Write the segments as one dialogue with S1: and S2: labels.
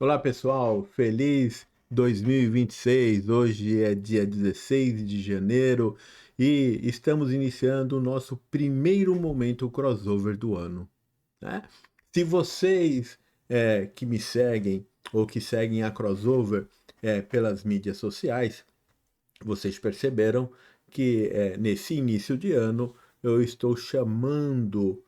S1: Olá pessoal, feliz 2026. Hoje é dia 16 de janeiro e estamos iniciando o nosso primeiro momento crossover do ano, né? Se vocês que me seguem ou que seguem a crossover pelas mídias sociais, vocês perceberam que nesse início de ano eu estou chamando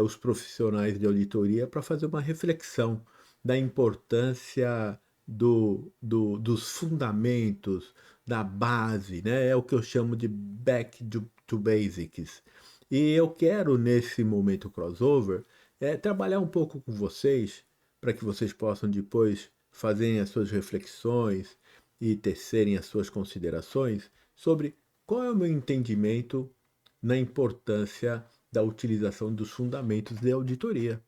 S1: os profissionais de auditoria para fazer uma reflexão da importância dos fundamentos, da base, né? É o que eu chamo de back to basics. E eu quero, nesse momento crossover, trabalhar um pouco com vocês, para que vocês possam depois fazerem as suas reflexões e tecerem as suas considerações sobre qual é o meu entendimento na importância da utilização dos fundamentos de auditoria,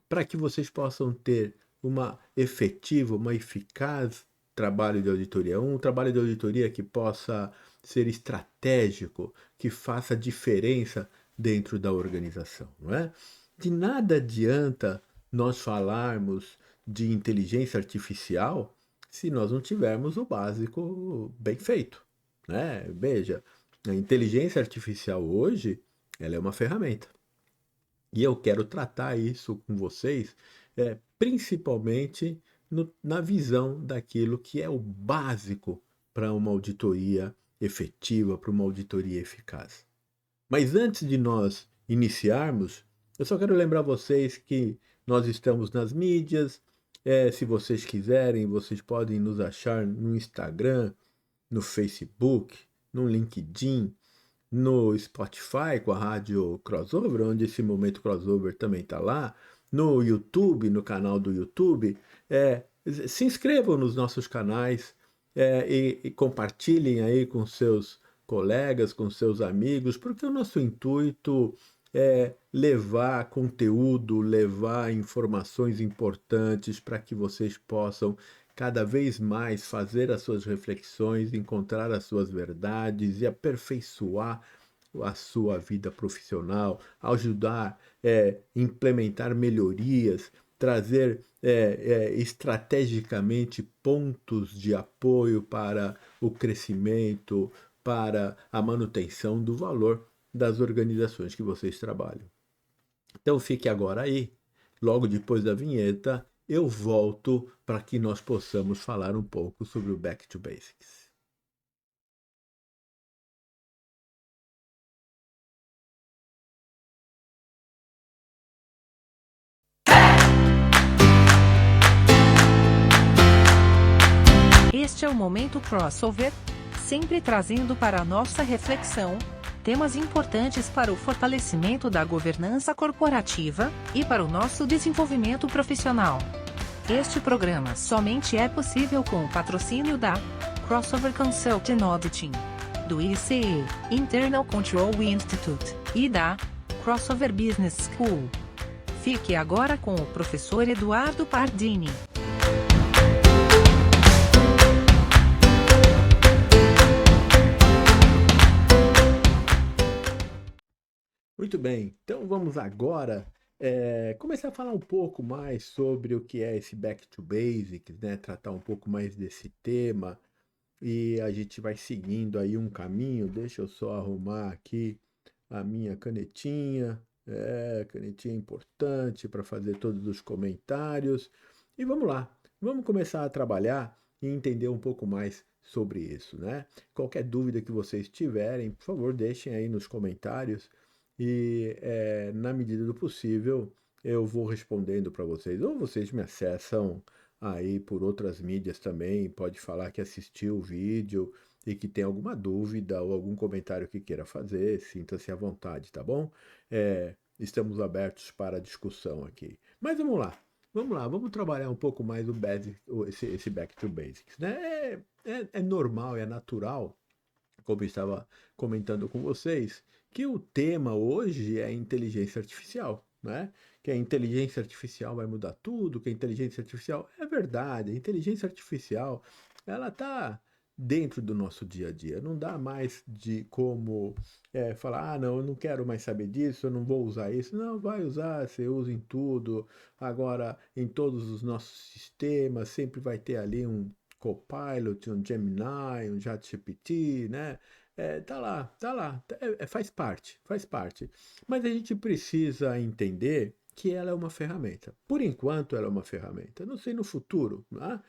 S1: para que vocês possam ter uma efetiva, uma eficaz trabalho de auditoria, um trabalho de auditoria que possa ser estratégico, que faça diferença dentro da organização, não é? De nada adianta nós falarmos de inteligência artificial se nós não tivermos o básico bem feito, né? Veja, a inteligência artificial hoje, ela é uma ferramenta. E eu quero tratar isso com vocês, principalmente na visão daquilo que é o básico para uma auditoria efetiva, para uma auditoria eficaz. Mas antes de nós iniciarmos, eu só quero lembrar vocês que nós estamos nas mídias. Se vocês quiserem, vocês podem nos achar no Instagram, no Facebook, no LinkedIn, no Spotify com a rádio Crossover, onde esse momento crossover também está lá, no YouTube, no canal do YouTube. Se inscrevam nos nossos canais e compartilhem aí com seus colegas, com seus amigos, porque o nosso intuito é levar conteúdo, levar informações importantes para que vocês possam cada vez mais fazer as suas reflexões, encontrar as suas verdades e aperfeiçoar a sua vida profissional, ajudar a implementar melhorias, trazer estrategicamente pontos de apoio para o crescimento, para a manutenção do valor das organizações que vocês trabalham. Então fique agora aí, logo depois da vinheta, eu volto para que nós possamos falar um pouco sobre o Back to Basics.
S2: Este é o Momento Crossover, sempre trazendo para a nossa reflexão temas importantes para o fortalecimento da governança corporativa e para o nosso desenvolvimento profissional. Este programa somente é possível com o patrocínio da Crossover Consulting Auditing, do ICE, Internal Control Institute, e da Crossover Business School. Fique agora com o professor Eduardo Pardini.
S1: Muito bem, então vamos agora começar a falar um pouco mais sobre o que é esse Back to Basics, né? Tratar um pouco mais desse tema e a gente vai seguindo aí um caminho. Deixa eu só arrumar aqui a minha canetinha. Canetinha importante para fazer todos os comentários. E vamos lá, vamos começar a trabalhar e entender um pouco mais sobre isso, né? Qualquer dúvida que vocês tiverem, por favor, deixem aí nos comentários e, na medida do possível, eu vou respondendo para vocês. Ou vocês me acessam aí por outras mídias também, pode falar que assistiu o vídeo e que tem alguma dúvida ou algum comentário que queira fazer, sinta-se à vontade, tá bom? Estamos abertos para discussão aqui. Mas vamos lá, vamos trabalhar um pouco mais o basic, esse back to basics, né? É normal, é natural, como eu estava comentando com vocês, que o tema hoje é inteligência artificial, né? Que a inteligência artificial vai mudar tudo, que a inteligência artificial é verdade, a inteligência artificial ela tá dentro do nosso dia a dia. Não dá mais de como falar, ah, não, eu não quero mais saber disso, eu não vou usar isso. Não, vai usar, você usa em tudo. Agora, em todos os nossos sistemas, sempre vai ter ali um Copilot, um Gemini, um ChatGPT, né? Tá lá, tá lá. Faz parte, faz parte. Mas a gente precisa entender que ela é uma ferramenta. Por enquanto, ela é uma ferramenta. Não sei no futuro, né?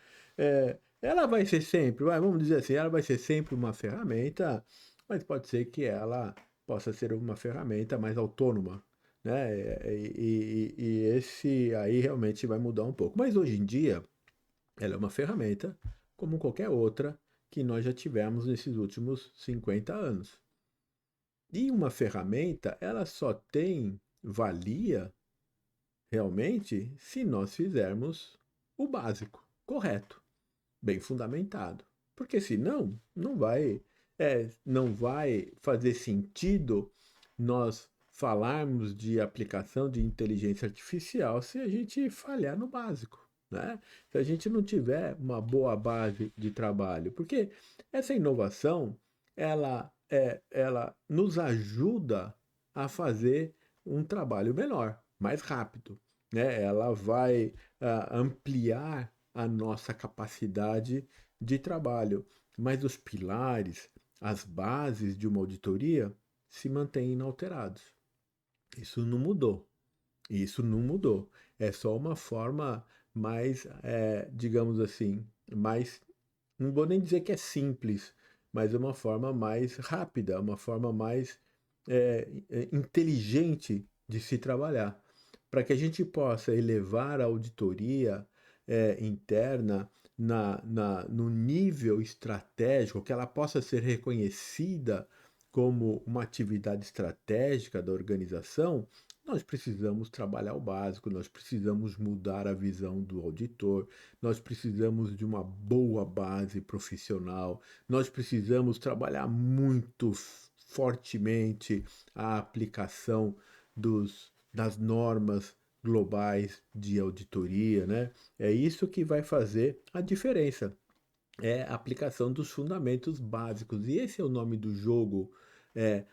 S1: Ela vai ser sempre, vamos dizer assim, ela vai ser sempre uma ferramenta, mas pode ser que ela possa ser uma ferramenta mais autônoma, né? E esse aí realmente vai mudar um pouco. Mas hoje em dia, ela é uma ferramenta como qualquer outra que nós já tivemos nesses últimos 50 anos. E uma ferramenta, ela só tem valia realmente se nós fizermos o básico, correto, bem fundamentado. Porque senão não vai fazer sentido nós falarmos de aplicação de inteligência artificial se a gente falhar no básico, né? Se a gente não tiver uma boa base de trabalho, porque essa inovação ela nos ajuda a fazer um trabalho melhor, mais rápido, né? Ela vai ampliar a nossa capacidade de trabalho, mas os pilares, as bases de uma auditoria se mantêm inalterados. Isso não mudou. Isso não mudou. É só uma forma mais, digamos assim, mais, não vou nem dizer que é simples, mas é uma forma mais rápida, uma forma mais inteligente de se trabalhar. Para que a gente possa elevar a auditoria interna no nível estratégico, que ela possa ser reconhecida como uma atividade estratégica da organização, nós precisamos trabalhar o básico, nós precisamos mudar a visão do auditor, nós precisamos de uma boa base profissional, nós precisamos trabalhar muito fortemente a aplicação das normas globais de auditoria, né? É isso que vai fazer a diferença. É a aplicação dos fundamentos básicos. E esse é o nome do jogo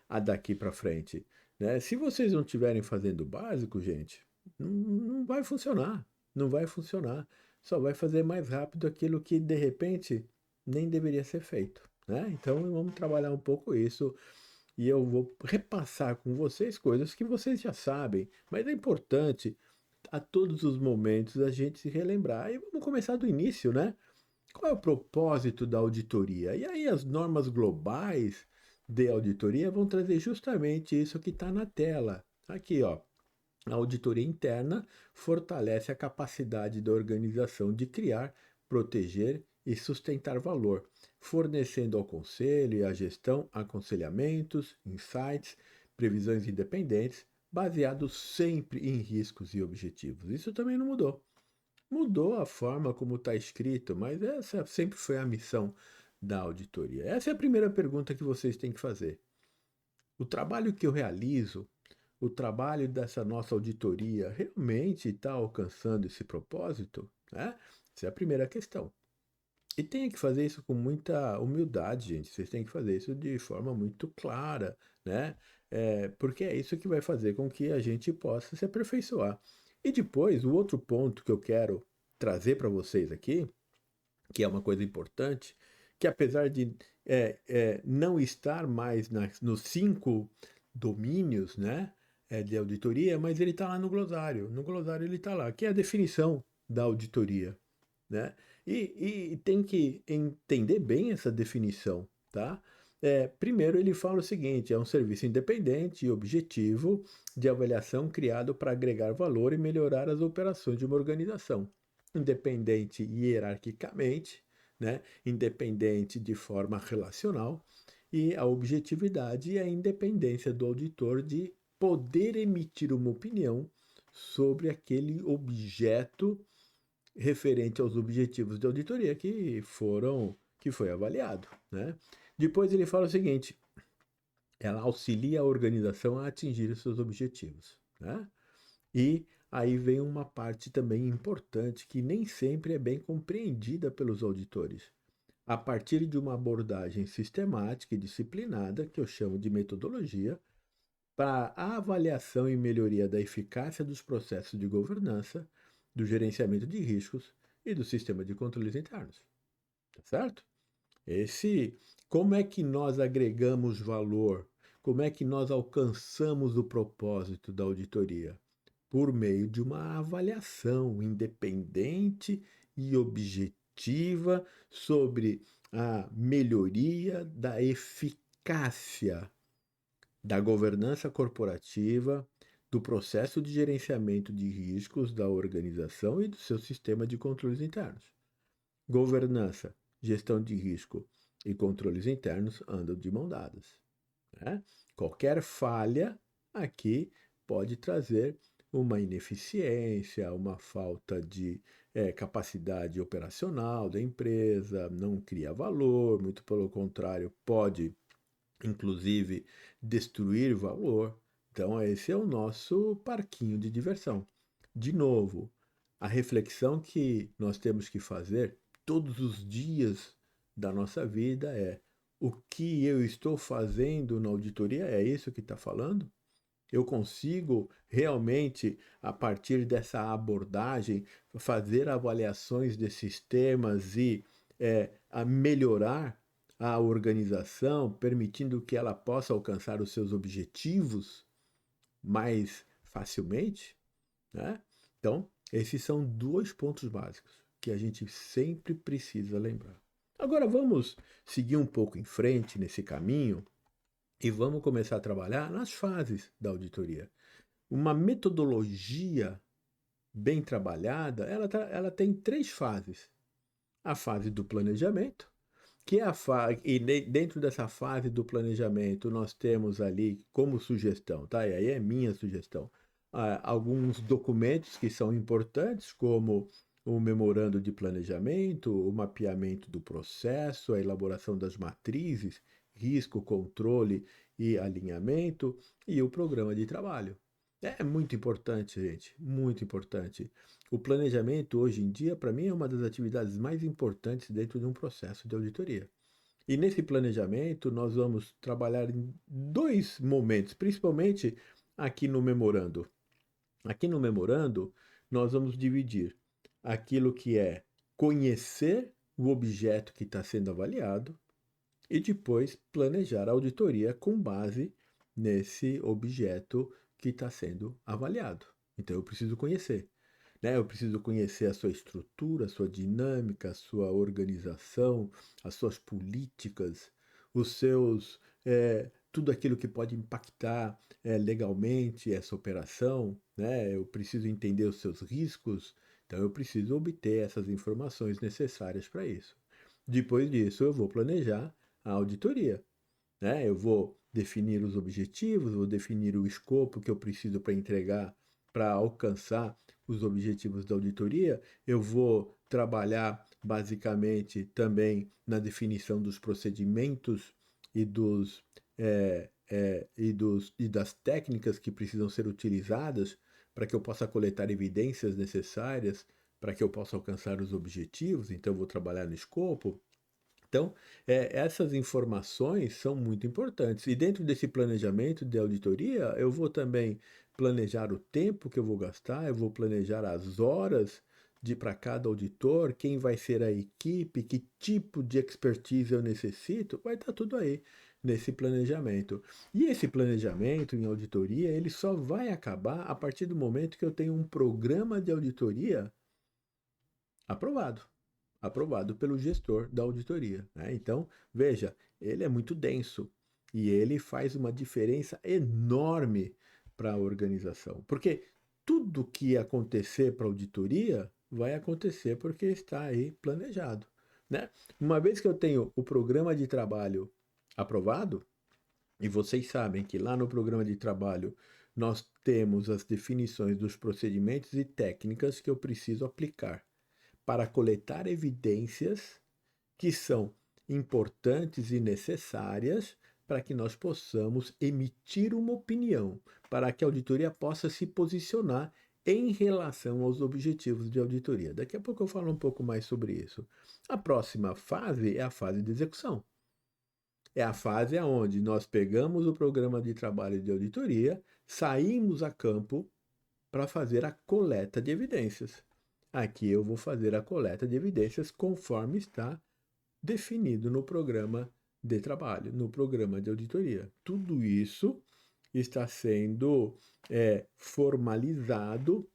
S1: a daqui para frente, né? Se vocês não estiverem fazendo o básico, gente, não vai funcionar. Não vai funcionar. Só vai fazer mais rápido aquilo que de repente nem deveria ser feito, né? Então vamos trabalhar um pouco isso e eu vou repassar com vocês coisas que vocês já sabem, mas é importante a todos os momentos a gente se relembrar. E vamos começar do início, né? Qual é o propósito da auditoria? E aí as normas globais de auditoria vão trazer justamente isso que está na tela. Aqui, ó. A auditoria interna fortalece a capacidade da organização de criar, proteger e sustentar valor, fornecendo ao conselho e à gestão aconselhamentos, insights, previsões independentes, baseados sempre em riscos e objetivos. Isso também não mudou. Mudou a forma como está escrito, mas essa sempre foi a missão da auditoria. Essa é a primeira pergunta que vocês têm que fazer. O trabalho que eu realizo, o trabalho dessa nossa auditoria, realmente está alcançando esse propósito? Né? Essa é a primeira questão. E tem que fazer isso com muita humildade, gente. Vocês têm que fazer isso de forma muito clara, né? Porque é isso que vai fazer com que a gente possa se aperfeiçoar. E depois, o outro ponto que eu quero trazer para vocês aqui, que é uma coisa importante, que apesar de não estar mais nos 5 domínios, né, de auditoria, mas ele está lá no glossário. No glossário ele está lá, que é a definição da auditoria, né? E tem que entender bem essa definição, tá? Primeiro ele fala o seguinte, é um serviço independente e objetivo de avaliação criado para agregar valor e melhorar as operações de uma organização. Independente hierarquicamente, né? Independente de forma relacional, e a objetividade e a independência do auditor de poder emitir uma opinião sobre aquele objeto referente aos objetivos de auditoria que foi avaliado, né? Depois ele fala o seguinte: ela auxilia a organização a atingir os seus objetivos, né? E aí vem uma parte também importante que nem sempre é bem compreendida pelos auditores. a partir de uma abordagem sistemática e disciplinada, que eu chamo de metodologia, para a avaliação e melhoria da eficácia dos processos de governança, do gerenciamento de riscos e do sistema de controles internos. Tá certo? Esse, como é que nós agregamos valor? Como é que nós alcançamos o propósito da auditoria? Por meio de uma avaliação independente e objetiva sobre a melhoria da eficácia da governança corporativa, do processo de gerenciamento de riscos da organização e do seu sistema de controles internos. Governança, gestão de risco e controles internos andam de mão dadas, né? Qualquer falha aqui pode trazer uma ineficiência, uma falta de capacidade operacional da empresa, não cria valor, muito pelo contrário, pode inclusive destruir valor. Então, esse é o nosso parquinho de diversão. De novo, a reflexão que nós temos que fazer todos os dias da nossa vida é: o que eu estou fazendo na auditoria? É isso que está falando? Eu consigo realmente, a partir dessa abordagem, fazer avaliações desses temas e a melhorar a organização, permitindo que ela possa alcançar os seus objetivos mais facilmente, né? Então, esses são dois pontos básicos que a gente sempre precisa lembrar. Agora vamos seguir um pouco em frente nesse caminho e vamos começar a trabalhar nas fases da auditoria. Uma metodologia bem trabalhada, ela tem três fases. A fase do planejamento, que é e dentro dessa fase do planejamento nós temos ali como sugestão, tá? E aí é minha sugestão, alguns documentos que são importantes, como o memorando de planejamento, o mapeamento do processo, a elaboração das matrizes, risco, controle e alinhamento, e o programa de trabalho. É muito importante, gente, muito importante. O planejamento, hoje em dia, para mim, é uma das atividades mais importantes dentro de um processo de auditoria. E nesse planejamento, nós vamos trabalhar em dois momentos, principalmente aqui no memorando. Aqui no memorando, nós vamos dividir aquilo que é conhecer o objeto que está sendo avaliado e depois planejar a auditoria com base nesse objeto que está sendo avaliado. Então eu preciso conhecer, né? Eu preciso conhecer a sua estrutura, a sua dinâmica, a sua organização, as suas políticas, os seus tudo aquilo que pode impactar legalmente essa operação, né? Eu preciso entender os seus riscos, então eu preciso obter essas informações necessárias para isso. Depois disso, eu vou planejar a auditoria, né? Eu vou definir os objetivos, vou definir o escopo que eu preciso para entregar, para alcançar os objetivos da auditoria. Eu vou trabalhar basicamente também na definição dos procedimentos e e das técnicas que precisam ser utilizadas para que eu possa coletar evidências necessárias para que eu possa alcançar os objetivos. Então, eu vou trabalhar no escopo. Então, essas informações são muito importantes. E dentro desse planejamento de auditoria, eu vou também planejar o tempo que eu vou gastar, eu vou planejar as horas de para cada auditor, quem vai ser a equipe, que tipo de expertise eu necessito, vai estar tudo aí nesse planejamento. E esse planejamento em auditoria, ele só vai acabar a partir do momento que eu tenho um programa de auditoria aprovado. Aprovado pelo gestor da auditoria, né? Então, veja, ele é muito denso e ele faz uma diferença enorme para a organização. Porque tudo que acontecer para a auditoria vai acontecer porque está aí planejado, né? Uma vez que eu tenho o programa de trabalho aprovado, e vocês sabem que lá no programa de trabalho nós temos as definições dos procedimentos e técnicas que eu preciso aplicar para coletar evidências que são importantes e necessárias para que nós possamos emitir uma opinião, para que a auditoria possa se posicionar em relação aos objetivos de auditoria. Daqui a pouco eu falo um pouco mais sobre isso. A próxima fase é a fase de execução. É a fase onde nós pegamos o programa de trabalho de auditoria, saímos a campo para fazer a coleta de evidências. Aqui eu vou fazer a coleta de evidências conforme está definido no programa de trabalho, no programa de auditoria. Tudo isso está sendo formalizado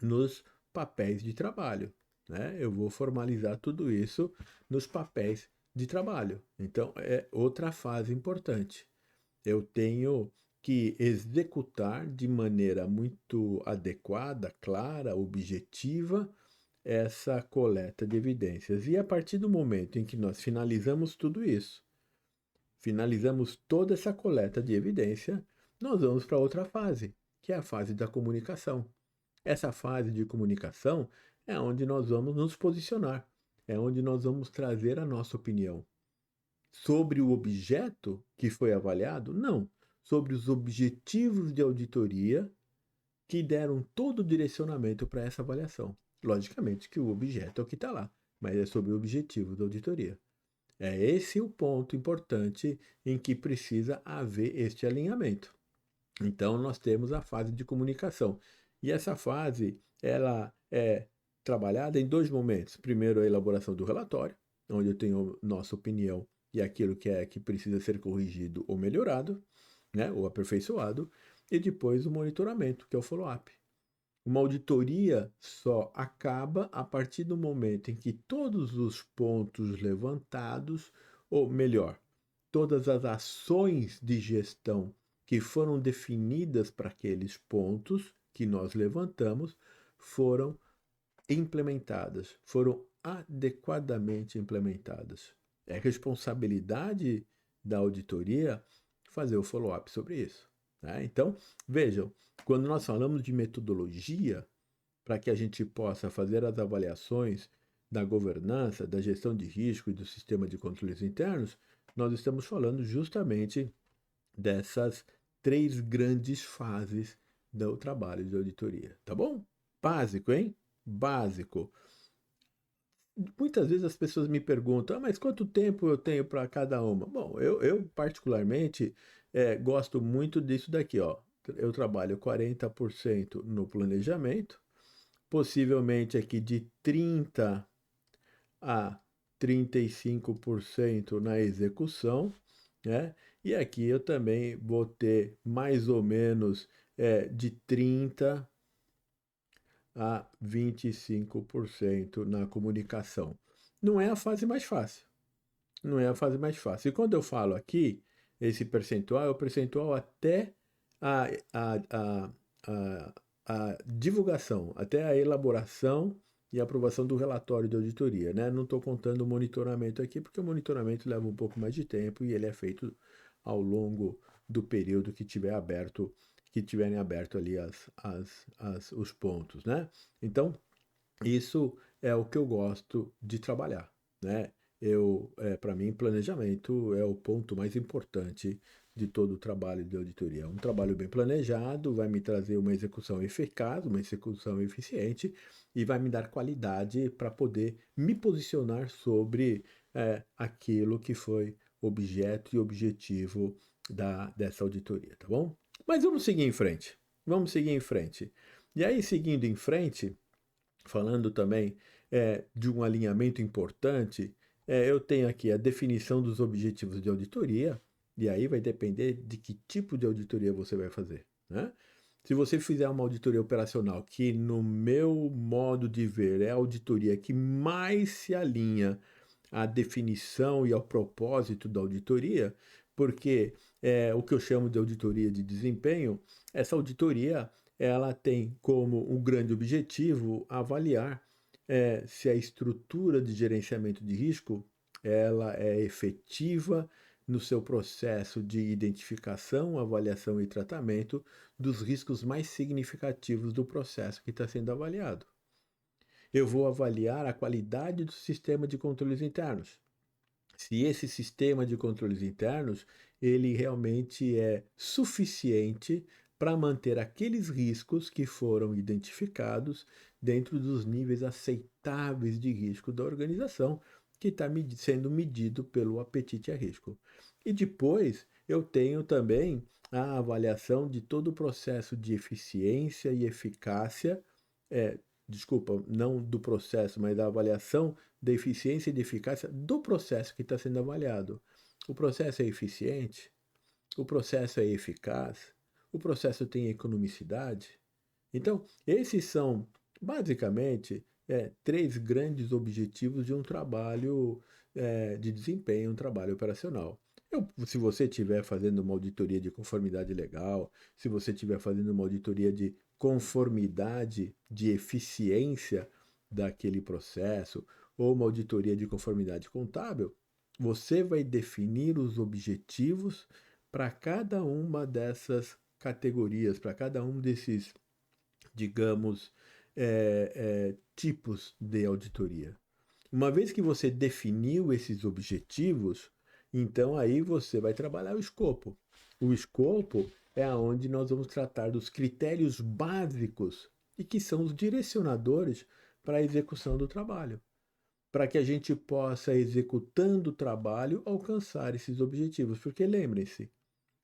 S1: nos papéis de trabalho, né? Eu vou formalizar tudo isso nos papéis de trabalho. Então, é outra fase importante. Eu tenho que executar de maneira muito adequada, clara, objetiva, essa coleta de evidências. E a partir do momento em que nós finalizamos tudo isso, finalizamos toda essa coleta de evidência, nós vamos para outra fase, que é a fase da comunicação. Essa fase de comunicação é onde nós vamos nos posicionar, é onde nós vamos trazer a nossa opinião. Sobre o objeto que foi avaliado? Não. Sobre os objetivos de auditoria que deram todo o direcionamento para essa avaliação. Logicamente que o objeto é o que está lá, mas é sobre o objetivo da auditoria. É esse o ponto importante em que precisa haver este alinhamento. Então, nós temos a fase de comunicação. E essa fase, ela é trabalhada em dois momentos. Primeiro, a elaboração do relatório, onde eu tenho nossa opinião e aquilo que precisa ser corrigido ou melhorado, né, ou aperfeiçoado. E depois o monitoramento, que é o follow-up. Uma auditoria só acaba a partir do momento em que todos os pontos levantados, ou melhor, todas as ações de gestão que foram definidas para aqueles pontos que nós levantamos foram implementadas, foram adequadamente implementadas. É responsabilidade da auditoria fazer o follow-up sobre isso. Né? Então, vejam, quando nós falamos de metodologia, para que a gente possa fazer as avaliações da governança, da gestão de risco e do sistema de controles internos, nós estamos falando justamente dessas três grandes fases do trabalho de auditoria, tá bom? Básico, hein? Básico. Muitas vezes as pessoas me perguntam, mas quanto tempo eu tenho para cada uma? Bom, eu particularmente gosto muito disso daqui, ó. Eu trabalho 40% no planejamento, possivelmente aqui de 30 a 35% na execução, né? E aqui eu também vou ter mais ou menos de 30 a 25% na comunicação. Não é a fase mais fácil. Não é a fase mais fácil. E quando eu falo aqui, esse percentual é o percentual até a, a, a, a, a divulgação, até a elaboração e aprovação do relatório de auditoria, né? Não estou contando o monitoramento aqui, porque o monitoramento leva um pouco mais de tempo e ele é feito ao longo do período que tiver aberto, que tiverem aberto ali os pontos, né? Então, isso é o que eu gosto de trabalhar, né? Para mim, planejamento é o ponto mais importante de todo o trabalho de auditoria. Um trabalho bem planejado vai me trazer uma execução eficaz, uma execução eficiente e vai me dar qualidade para poder me posicionar sobre aquilo que foi objeto e objetivo dessa auditoria, tá bom? Mas vamos seguir em frente. Vamos seguir em frente. E aí, seguindo em frente, falando também de um alinhamento importante, eu tenho aqui a definição dos objetivos de auditoria, e aí vai depender de que tipo de auditoria você vai fazer, né? Se você fizer uma auditoria operacional, que no meu modo de ver é a auditoria que mais se alinha à definição e ao propósito da auditoria, porque é o que eu chamo de auditoria de desempenho, essa auditoria ela tem como um grande objetivo avaliar se a estrutura de gerenciamento de risco ela é efetiva no seu processo de identificação, avaliação e tratamento dos riscos mais significativos do processo que está sendo avaliado. Eu vou avaliar a qualidade do sistema de controles internos. Se esse sistema de controles internos ele realmente é suficiente para manter aqueles riscos que foram identificados dentro dos níveis aceitáveis de risco da organização, que está sendo medido pelo apetite a risco. E depois eu tenho também a avaliação de todo o processo de eficiência e eficácia, desculpa, não do processo, mas da avaliação da eficiência e de eficácia do processo que está sendo avaliado. O processo é eficiente? O processo é eficaz? O processo tem economicidade? Então, esses são, basicamente, três grandes objetivos de um trabalho de desempenho, um trabalho operacional. Se você estiver fazendo uma auditoria de conformidade legal, se você estiver fazendo uma auditoria de conformidade, de eficiência daquele processo, ou uma auditoria de conformidade contábil, você vai definir os objetivos para cada uma dessas categorias, para cada um desses, digamos, tipos de auditoria. Uma vez que você definiu esses objetivos, então aí você vai trabalhar o escopo. O escopo é onde nós vamos tratar dos critérios básicos e que são os direcionadores para a execução do trabalho, para que a gente possa, executando o trabalho, alcançar esses objetivos. Porque lembrem-se,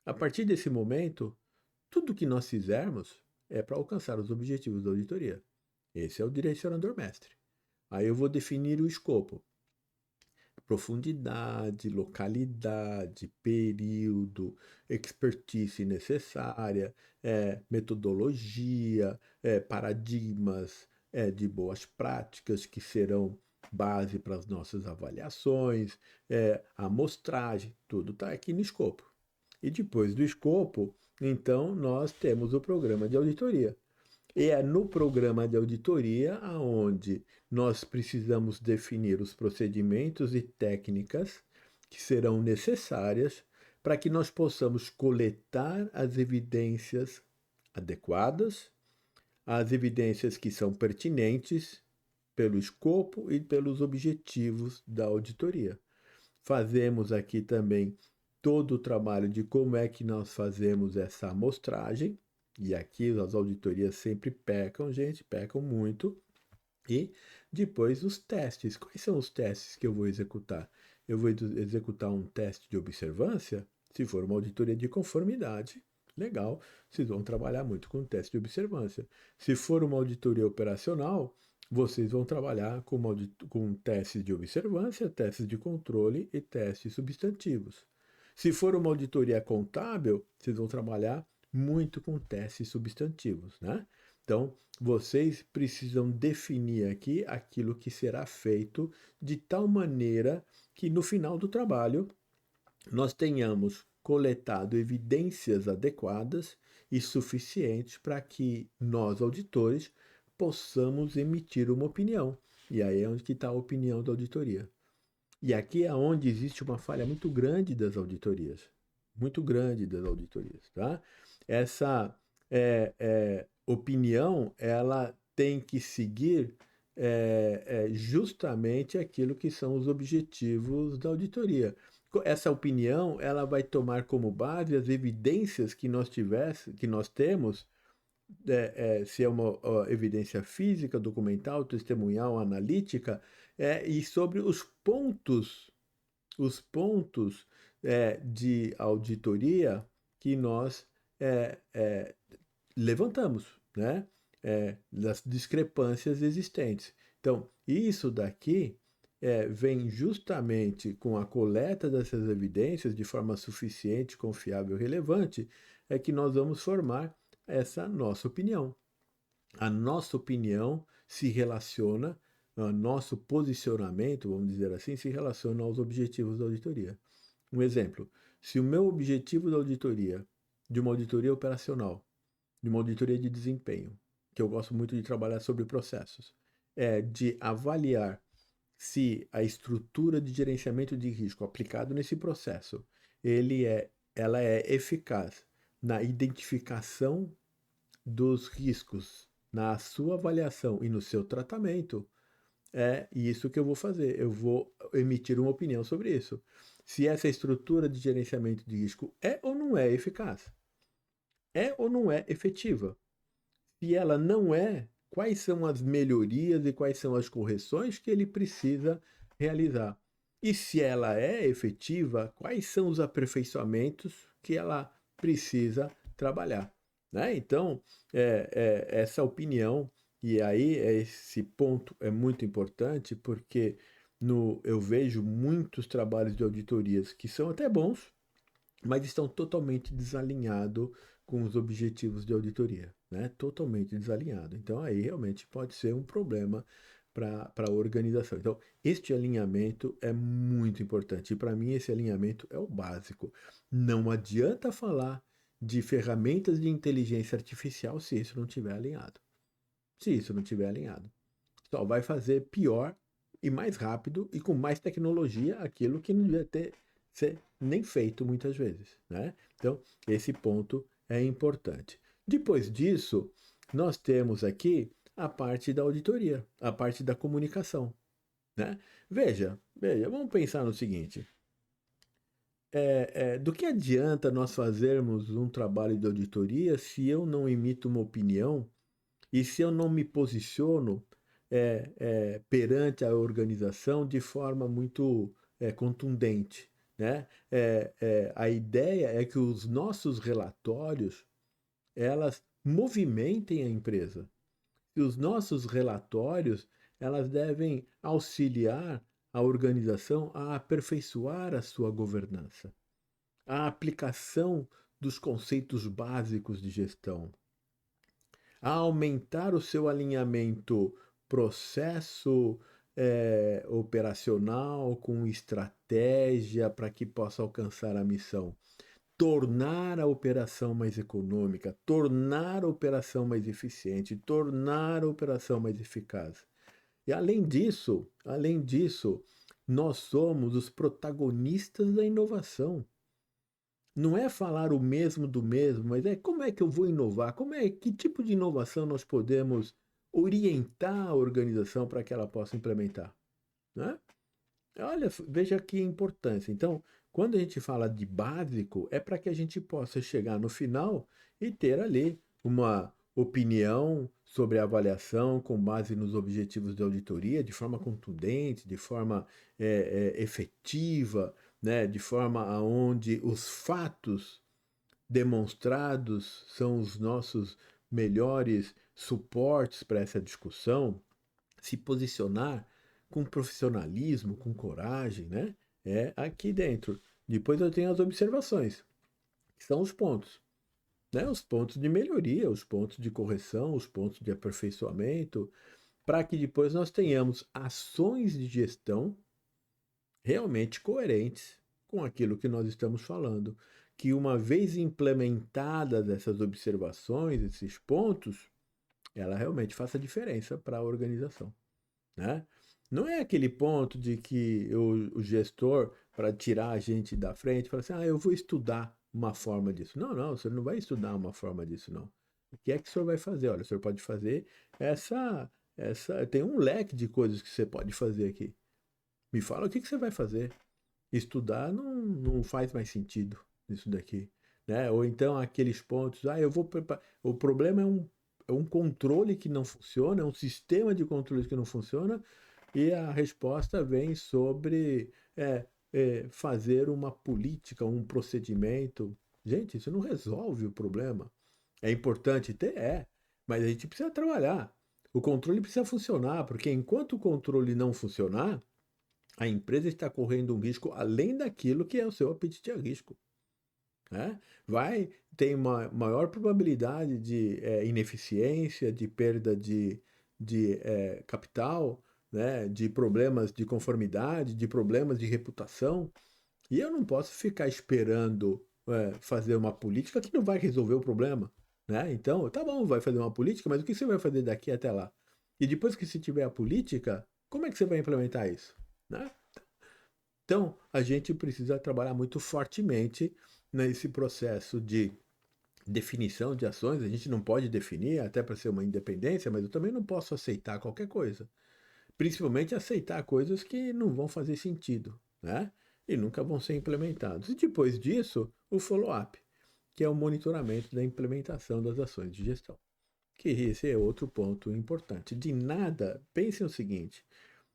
S1: a partir desse momento, tudo que nós fizermos é para alcançar os objetivos da auditoria. Esse é o direcionador mestre. Aí eu vou definir o escopo. Profundidade, localidade, período, expertise necessária, metodologia, paradigmas de boas práticas que serão base para as nossas avaliações, amostragem, tudo está aqui no escopo. E depois do escopo, então, nós temos o programa de auditoria. E é no programa de auditoria aonde nós precisamos definir os procedimentos e técnicas que serão necessárias para que nós possamos coletar as evidências adequadas, as evidências que são pertinentes pelo escopo e pelos objetivos da auditoria. Fazemos aqui também todo o trabalho de como é que nós fazemos essa amostragem. E aqui as auditorias sempre pecam, gente, pecam muito. E depois os testes. Quais são os testes que eu vou executar? Eu vou executar um teste de observância, se for uma auditoria de conformidade. Legal, vocês vão trabalhar muito com teste de observância. Se for uma auditoria operacional, vocês vão trabalhar com testes de observância, testes de controle e testes substantivos. Se for uma auditoria contábil, vocês vão trabalhar muito com testes substantivos, né? Então, vocês precisam definir aqui aquilo que será feito de tal maneira que no final do trabalho nós tenhamos coletado evidências adequadas e suficientes para que nós, auditores, possamos emitir uma opinião. E aí é onde está a opinião da auditoria. E aqui é onde existe uma falha muito grande das auditorias. Muito grande das auditorias, tá? Essa opinião, ela tem que seguir justamente aquilo que são os objetivos da auditoria. Essa opinião, ela vai tomar como base as evidências que nós temos, se é uma evidência física, documental, testemunhal, analítica, e sobre os pontos de auditoria que nós levantamos, né? Das discrepâncias existentes. Então, isso daqui vem justamente com a coleta dessas evidências de forma suficiente, confiável e relevante, é que nós vamos formar essa nossa opinião. A nossa opinião se relaciona, o nosso posicionamento, vamos dizer assim, se relaciona aos objetivos da auditoria. Um exemplo, se o meu objetivo da auditoria, de uma auditoria operacional, de uma auditoria de desempenho, que eu gosto muito de trabalhar sobre processos, é de avaliar se a estrutura de gerenciamento de risco aplicado nesse processo, ela é eficaz na identificação dos riscos, na sua avaliação e no seu tratamento, é isso que eu vou fazer. Eu vou emitir uma opinião sobre isso. Se essa estrutura de gerenciamento de risco é ou não é eficaz. é ou não é efetiva? Se ela não é, quais são as melhorias e quais são as correções que ele precisa realizar? E se ela é efetiva, quais são os aperfeiçoamentos que ela precisa trabalhar? Né? Então, essa opinião, e aí esse ponto é muito importante, porque eu vejo muitos trabalhos de auditorias que são até bons, mas estão totalmente desalinhados com os objetivos de auditoria, né? Totalmente desalinhado. Então aí realmente pode ser um problema para a organização. Então, este alinhamento é muito importante. E para mim, esse alinhamento é o básico. Não adianta falar de ferramentas de inteligência artificial se isso não estiver alinhado. Se isso não estiver alinhado, só vai fazer pior e mais rápido e com mais tecnologia aquilo que não devia ter ser nem feito muitas vezes, né? Então, esse ponto é importante. Depois disso, nós temos aqui a parte da auditoria, a parte da comunicação, né? Veja, vamos pensar no seguinte: do que adianta nós fazermos um trabalho de auditoria se eu não emito uma opinião e se eu não me posiciono perante a organização de forma muito contundente, né? A ideia é que os nossos relatórios elas movimentem a empresa. E os nossos relatórios elas devem auxiliar a organização a aperfeiçoar a sua governança, a aplicação dos conceitos básicos de gestão, a aumentar o seu alinhamento processo operacional com estratégia para que possa alcançar a missão. Tornar a operação mais econômica, tornar a operação mais eficiente, tornar a operação mais eficaz. E além disso, nós somos os protagonistas da inovação. Não é falar o mesmo do mesmo, mas é como é que eu vou inovar? Que tipo de inovação nós podemos orientar a organização para que ela possa implementar, né? Olha, veja que importância. Então, quando a gente fala de básico, é para que a gente possa chegar no final e ter ali uma opinião sobre a avaliação com base nos objetivos de auditoria, de forma contundente, de forma efetiva, né? De forma aonde os fatos demonstrados são os nossos melhores suportes para essa discussão, se posicionar com profissionalismo, com coragem, né? É aqui dentro. Depois eu tenho as observações, que são os pontos, né? Os pontos de melhoria, os pontos de correção, os pontos de aperfeiçoamento, para que depois nós tenhamos ações de gestão realmente coerentes com aquilo que nós estamos falando. Que uma vez implementadas essas observações, esses pontos, ela realmente faça diferença para a organização, né? Não é aquele ponto de que o gestor, para tirar a gente da frente, fala assim, eu vou estudar uma forma disso. Não, não, você não vai estudar uma forma disso, não. O que é que o senhor vai fazer? Olha, o senhor pode fazer tem um leque de coisas que você pode fazer aqui. Me fala o que você vai fazer. Estudar não faz mais sentido nisso daqui, né? Ou então aqueles pontos, eu vou preparar. O problema é um controle que não funciona, é um sistema de controle que não funciona, e a resposta vem sobre fazer uma política, um procedimento. Gente, isso não resolve o problema. É importante ter? Mas a gente precisa trabalhar. O controle precisa funcionar, porque enquanto o controle não funcionar, a empresa está correndo um risco além daquilo que é o seu apetite a risco, né? Tem uma maior probabilidade de ineficiência, de perda de capital, né? De problemas de conformidade, de problemas de reputação. E eu não posso ficar esperando fazer uma política que não vai resolver o problema, né? Então, tá bom, vai fazer uma política, mas o que você vai fazer daqui até lá? E depois que se tiver a política, como é que você vai implementar isso, né? Então, a gente precisa trabalhar muito fortemente nesse processo de definição de ações. A gente não pode definir, até para ser uma independência, mas eu também não posso aceitar qualquer coisa. Principalmente aceitar coisas que não vão fazer sentido, né? E nunca vão ser implementados. E depois disso, o follow-up. que é o monitoramento da implementação das ações de gestão. Que esse é outro ponto importante. De nada, pensem o seguinte,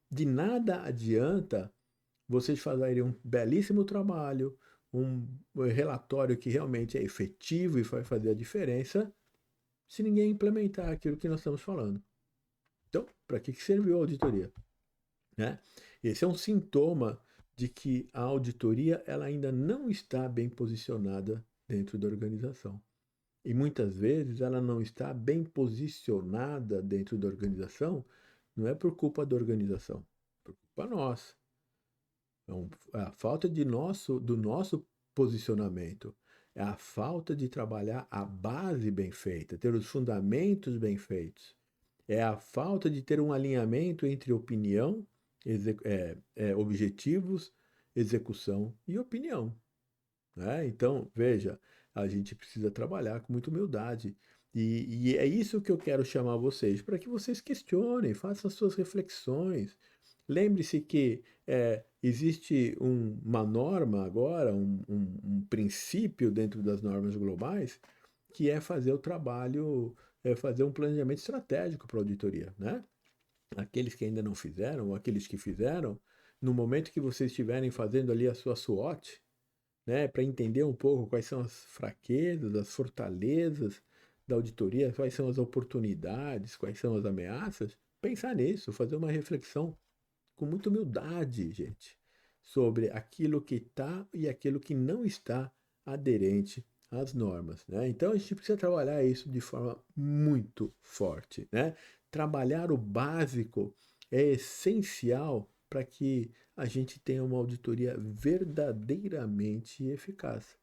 S1: de nada adianta vocês fazerem um belíssimo trabalho, um relatório que realmente é efetivo e vai fazer a diferença, se ninguém implementar aquilo que nós estamos falando. Então, para que serviu a auditoria? Né? Esse é um sintoma de que a auditoria ela ainda não está bem posicionada dentro da organização. E muitas vezes ela não está bem posicionada dentro da organização, não é por culpa da organização, é por culpa nossa. Então, a falta do nosso posicionamento, é a falta de trabalhar a base bem feita, ter os fundamentos bem feitos. É a falta de ter um alinhamento entre opinião, objetivos, execução e opinião. Né? Então, veja, a gente precisa trabalhar com muita humildade. E é isso que eu quero chamar vocês, para que vocês questionem, façam as suas reflexões. Lembre-se que existe uma norma agora, um princípio dentro das normas globais, que é fazer o trabalho, fazer um planejamento estratégico para a auditoria, né? Aqueles que ainda não fizeram, ou aqueles que fizeram, no momento que vocês estiverem fazendo ali a sua SWOT, né, para entender um pouco quais são as fraquezas, as fortalezas da auditoria, quais são as oportunidades, quais são as ameaças, pensar nisso, fazer uma reflexão com muita humildade, gente, sobre aquilo que está e aquilo que não está aderente às normas, né? Então a gente precisa trabalhar isso de forma muito forte, né? Trabalhar o básico é essencial para que a gente tenha uma auditoria verdadeiramente eficaz,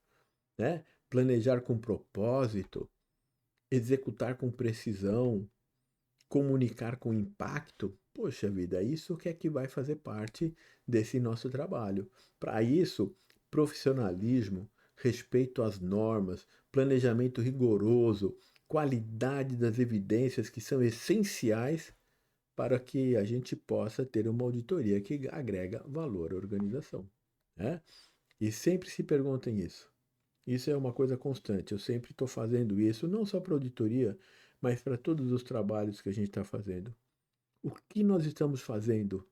S1: né? Planejar com propósito, executar com precisão, comunicar com impacto, poxa vida, isso que é que vai fazer parte desse nosso trabalho. Para isso, profissionalismo, respeito às normas, planejamento rigoroso, qualidade das evidências que são essenciais para que a gente possa ter uma auditoria que agrega valor à organização. Né? E sempre se perguntem isso. Isso é uma coisa constante. Eu sempre estou fazendo isso, não só para auditoria, mas para todos os trabalhos que a gente está fazendo. O que nós estamos fazendo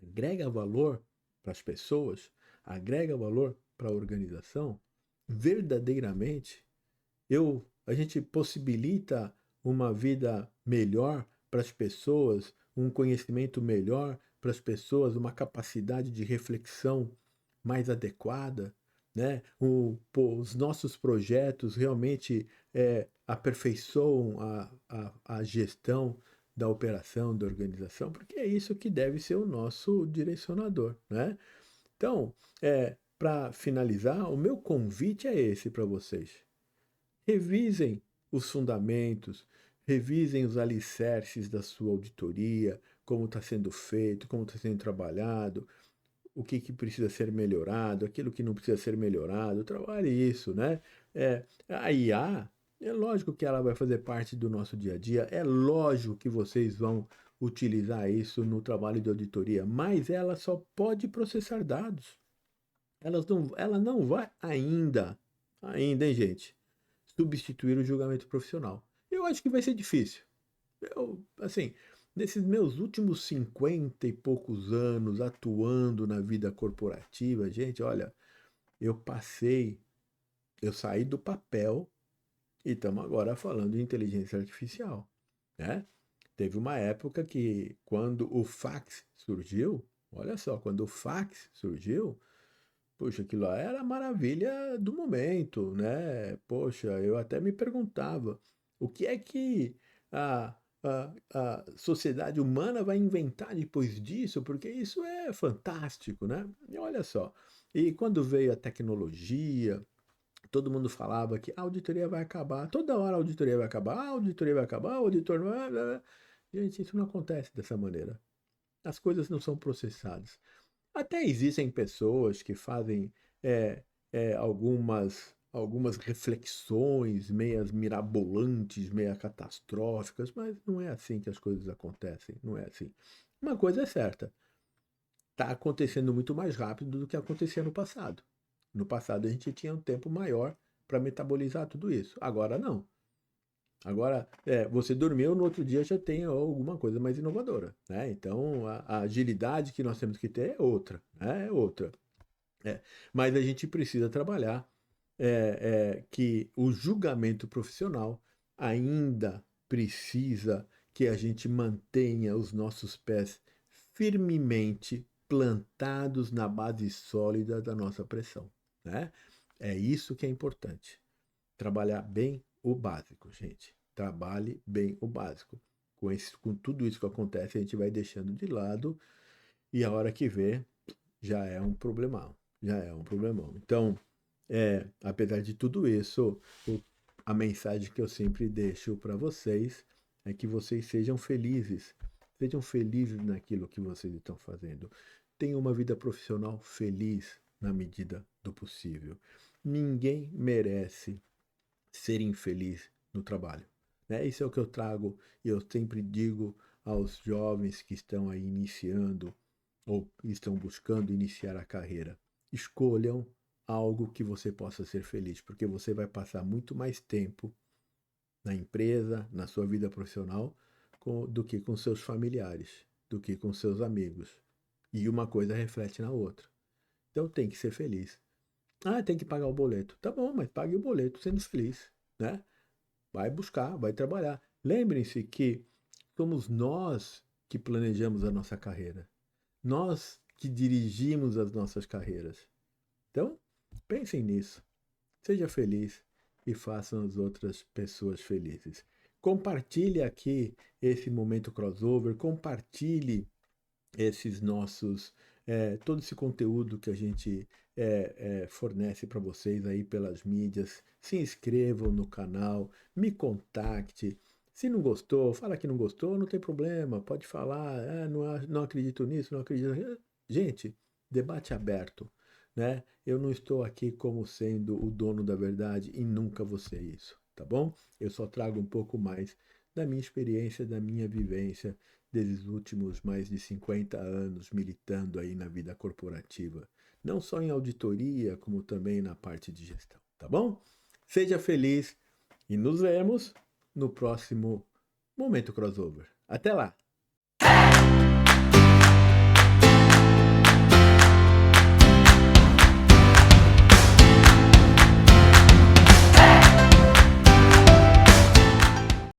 S1: agrega valor para as pessoas? Agrega valor para a organização? Verdadeiramente? A gente possibilita uma vida melhor para as pessoas, um conhecimento melhor para as pessoas, uma capacidade de reflexão mais adequada, né? Os nossos projetos realmente aperfeiçoam a gestão da operação, da organização, porque é isso que deve ser o nosso direcionador, né? Então, para finalizar, o meu convite é esse para vocês. Revisem os fundamentos, revisem os alicerces da sua auditoria, como está sendo feito, como está sendo trabalhado, o que precisa ser melhorado, aquilo que não precisa ser melhorado, trabalhe isso, né? A IA, é lógico que ela vai fazer parte do nosso dia a dia, é lógico que vocês vão utilizar isso no trabalho de auditoria, mas ela só pode processar dados. Ela não vai ainda, hein, gente, substituir o julgamento profissional. Eu acho que vai ser difícil. Assim, nesses meus últimos 50 e poucos anos atuando na vida corporativa, gente, olha, eu saí do papel e estamos agora falando de inteligência artificial, né? Teve uma época que quando o fax surgiu, olha só, quando o fax surgiu, poxa, aquilo lá era a maravilha do momento, né? Poxa, eu até me perguntava, o que é que a sociedade humana vai inventar depois disso? Porque isso é fantástico, né? E olha só, e quando veio a tecnologia, todo mundo falava que a auditoria vai acabar, toda hora a auditoria vai acabar, a auditoria vai acabar, o auditor não vai... Gente, isso não acontece dessa maneira. As coisas não são processadas. Até existem pessoas que fazem algumas reflexões meias mirabolantes, meia catastróficas, mas não é assim que as coisas acontecem, não é assim. Uma coisa é certa, está acontecendo muito mais rápido do que acontecia no passado. No passado a gente tinha um tempo maior para metabolizar tudo isso. Agora não. Agora, você dormiu, no outro dia já tem alguma coisa mais inovadora, né? Então, a agilidade que nós temos que ter é outra, né? É outra. Mas a gente precisa trabalhar que o julgamento profissional ainda precisa que a gente mantenha os nossos pés firmemente plantados na base sólida da nossa pressão, né? É isso que é importante. Trabalhar bem o básico, gente. Trabalhe bem o básico. Com tudo isso que acontece, a gente vai deixando de lado e a hora que vê, já é um problemão. Já é um problemão. Então, apesar de tudo isso, a mensagem que eu sempre deixo para vocês é que vocês sejam felizes. Sejam felizes naquilo que vocês estão fazendo. Tenham uma vida profissional feliz na medida do possível. Ninguém merece ser infeliz no trabalho, né? Isso é o que eu trago e eu sempre digo aos jovens que estão aí iniciando ou estão buscando iniciar a carreira. Escolham algo que você possa ser feliz, porque você vai passar muito mais tempo na empresa, na sua vida profissional, do que com seus familiares, do que com seus amigos. E uma coisa reflete na outra. Então tem que ser feliz. Ah, tem que pagar o boleto. Tá bom, mas pague o boleto sendo feliz, né? Vai buscar, vai trabalhar. Lembrem-se que somos nós que planejamos a nossa carreira. Nós que dirigimos as nossas carreiras. Então, pensem nisso. Seja feliz e façam as outras pessoas felizes. Compartilhe aqui esse momento crossover, compartilhe esses nossos, todo esse conteúdo que a gente fornece para vocês aí pelas mídias. Se inscrevam no canal, me contacte. Se não gostou, fala que não gostou, não tem problema, pode falar, não acredito nisso, não acredito. Gente, debate aberto, né? Eu não estou aqui como sendo o dono da verdade e nunca vou ser isso, tá bom? Eu só trago um pouco mais da minha experiência, da minha vivência, desses últimos mais de 50 anos militando aí na vida corporativa, não só em auditoria, como também na parte de gestão, tá bom? Seja feliz e nos vemos no próximo Momento Crossover. Até lá!